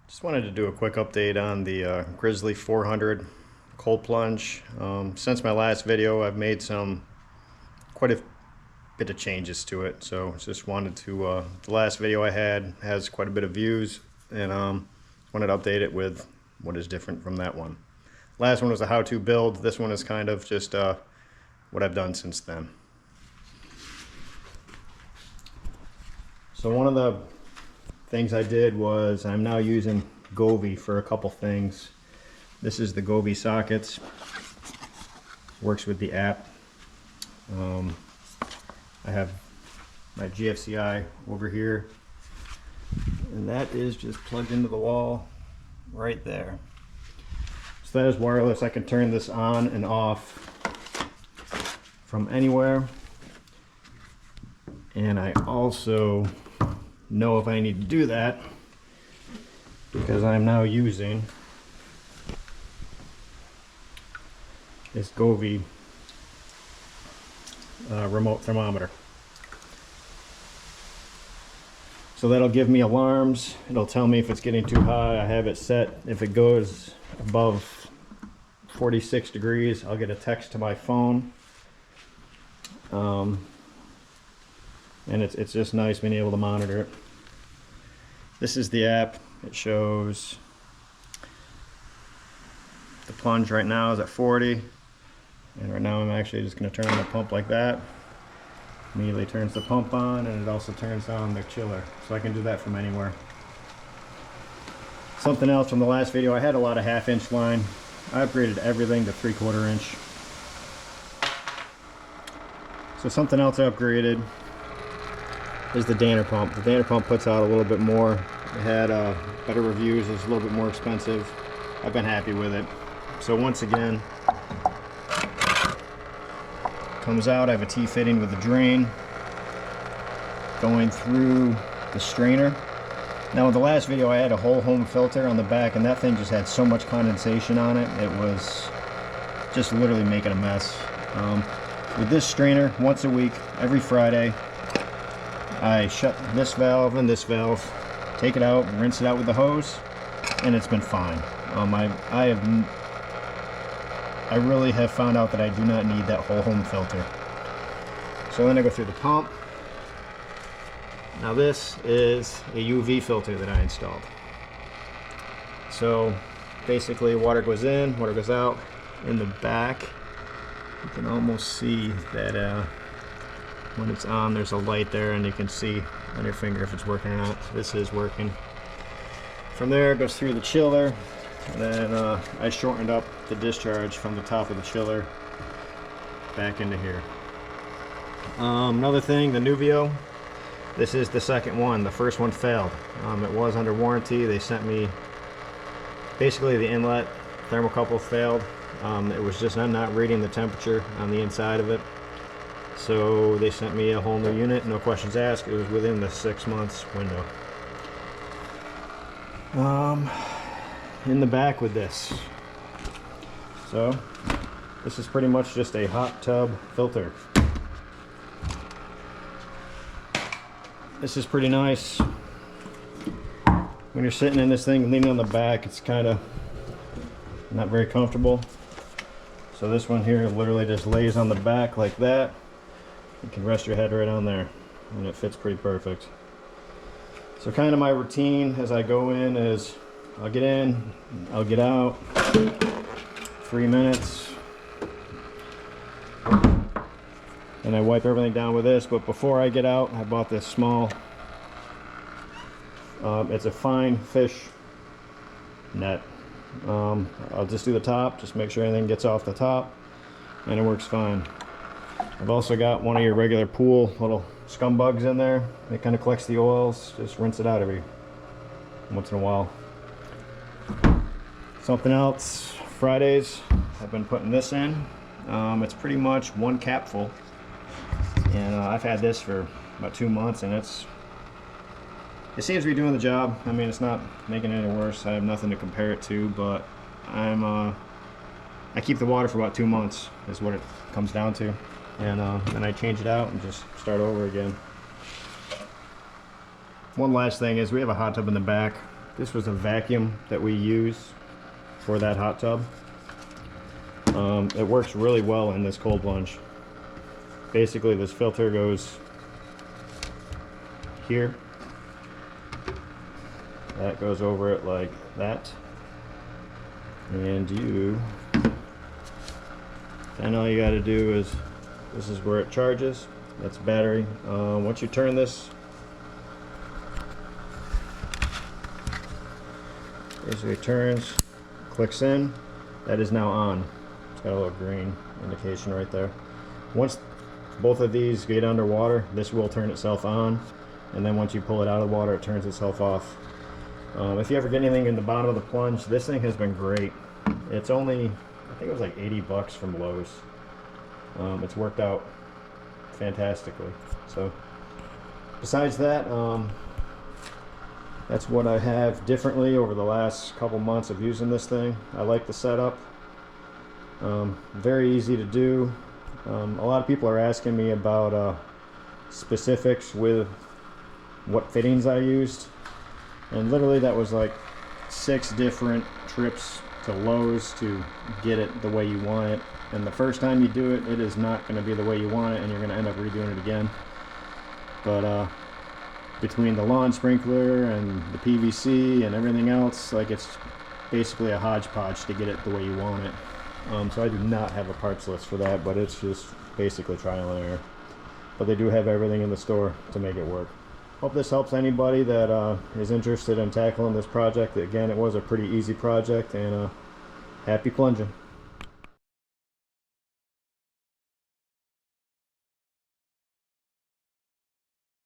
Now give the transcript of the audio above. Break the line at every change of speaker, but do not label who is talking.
Just wanted to do a quick update on the Grizzley 400 cold plunge. Since my last video, I've made quite a bit of changes to it. So just wanted to, the last video I had has quite a bit of views, and wanted to update it with what is different from that one. Last one was a how-to build. This one is kind of just what I've done since then. So one of the things I did was I'm now using Goi for a couple things. This is the Goi sockets. Works with the app. I have my GFCI over here, and that is just plugged into the wall right there. So that is wireless. I can turn this on and off from anywhere. And I also know if I need to do that because I'm now using this Goi remote thermometer. So that'll give me alarms. It'll tell me if it's getting too high. I have it set. If it goes above 46 degrees, I'll get a text to my phone. And it's just nice being able to monitor it. This is the app. It shows the plunge right now is at 40, and right now I'm actually just going to turn on the pump like that. Immediately turns the pump on, and it also turns on the chiller, so I can do that from anywhere. Something else from the last video, I had a lot of 1/2 inch line. I upgraded everything to 3/4 inch. So something else I upgraded is the Danner pump. The Danner pump puts out a little bit more. It had better reviews. It's a little bit more expensive. I've been happy with it. So once again, comes out. I have a T-fitting with a drain going through the strainer. Now in the last video I had a whole home filter on the back, and that thing just had so much condensation on it. It was just literally making a mess. With this strainer, once a week, every Friday, I shut this valve and this valve, take it out, rinse it out with the hose, and it's been fine. I really have found out that I do not need that whole home filter. So then I go through the pump. Now this is a UV filter that I installed. So basically water goes in, water goes out. In the back, you can almost see that when it's on, there's a light there, and you can see on your finger if it's working or not. This is working. From there, it goes through the chiller, and then I shortened up the discharge from the top of the chiller back into here. Another thing, the Nuvio. This is the second one. The first one failed. It was under warranty. They sent me, basically the inlet thermocouple failed. It was just not reading the temperature on the inside of it. So they sent me a whole new unit, no questions asked. It was within the 6 months window. In the back with this. So this is pretty much just a hot tub filter. This is pretty nice. When you're sitting in this thing leaning on the back, it's kind of not very comfortable. So this one here literally just lays on the back like that. You can rest your head right on there, and it fits pretty perfect. So kind of my routine as I go in is I'll get in, I'll get out, 3 minutes, and I wipe everything down with this. But before I get out, I bought this small, it's a fine fish net. I'll just do the top, just make sure anything gets off the top, and it works fine. I've also got one of your regular pool little scum bugs in there. It kind of collects the oils. Just rinse it out every once in a while. Something else, Fridays, I've been putting this in. It's pretty much 1 capful, and I've had this for about 2 months, and it seems to be doing the job. I mean, it's not making it any worse. I have nothing to compare it to, but I keep the water for about 2 months is what it comes down to. And then I change it out and just start over again. One last thing is we have a hot tub in the back. This was a vacuum that we use for that hot tub. It works really well in this cold plunge. Basically, this filter goes here. That goes over it like that. And then all you got to do is, this is where it charges. That's battery. Once you turn this, basically turns, clicks in, that is now on. It's got a little green indication right there. Once both of these get underwater, this will turn itself on, and then once you pull it out of the water, it turns itself off. If you ever get anything in the bottom of the plunge, this thing has been great. It's only, I think it was like 80 bucks from Lowe's. It's worked out fantastically. So besides that, that's what I have differently over the last couple months of using this thing. I like the setup. Very easy to do. A lot of people are asking me about specifics with what fittings I used, and literally that was like 6 different trips to Lowe's to get it the way you want it. And the first time you do it, it is not going to be the way you want it, and you're going to end up redoing it again. But between the lawn sprinkler and the PVC and everything else, like, it's basically a hodgepodge to get it the way you want it. So I do not have a parts list for that, but it's just basically trial and error. But they do have everything in the store to make it work. Hope this helps anybody that is interested in tackling this project. Again, it was a pretty easy project, and happy plunging.